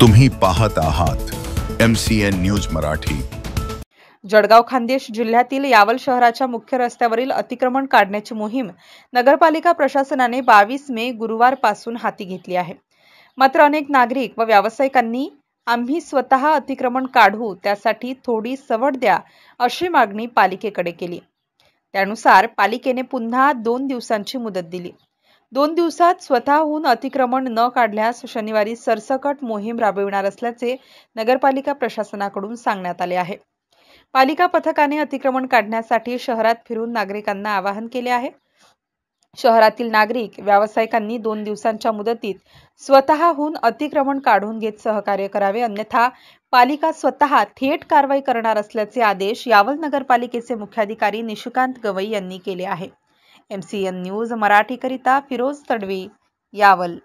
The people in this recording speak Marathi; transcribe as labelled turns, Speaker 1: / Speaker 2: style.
Speaker 1: तुम्ही पाहत आहात MCN न्यूज मराठी।
Speaker 2: जळगाव खान्देश जिल्ह्यातील यावल शहराच्या मुख्य रस्त्यावरील अतिक्रमण काढण्याची मोहीम नगरपालिका प्रशासनाने 22 मे गुरुवारपासून हाती घेतली आहे। मात्र अनेक नागरिक व व्यावसायिकांनी आम्ही स्वतः अतिक्रमण काढू, त्यासाठी थोडी सवड द्या अशी मागणी पालिकेकडे केली। त्यानुसार पालिकेने पुन्हा 2 दिवसांची मुदत दिली। 2 दिवसात स्वतःहून अतिक्रमण न काढल्यास शनिवारी सरसकट मोहीम राबविणार असल्याचे नगरपालिका प्रशासनाकडून सांगण्यात आले आहे। पालिका पथकाने अतिक्रमण काढण्यासाठी शहरात फिरून नागरिकांना आवाहन केले आहे। शहरातील नागरिक व्यावसायिकांनी 2 दिवसांच्या मुदतीत स्वतःहून अतिक्रमण काढून घेत सहकार्य करावे, अन्यथा पालिका स्वतः थेट कारवाई करणार असल्याचे आदेश यावल नगरपालिकेचे मुख्याधिकारी निशिकांत गवई यांनी केले आहे। MCN न्यूज मराठी करिता फिरोज तडवी, यावल।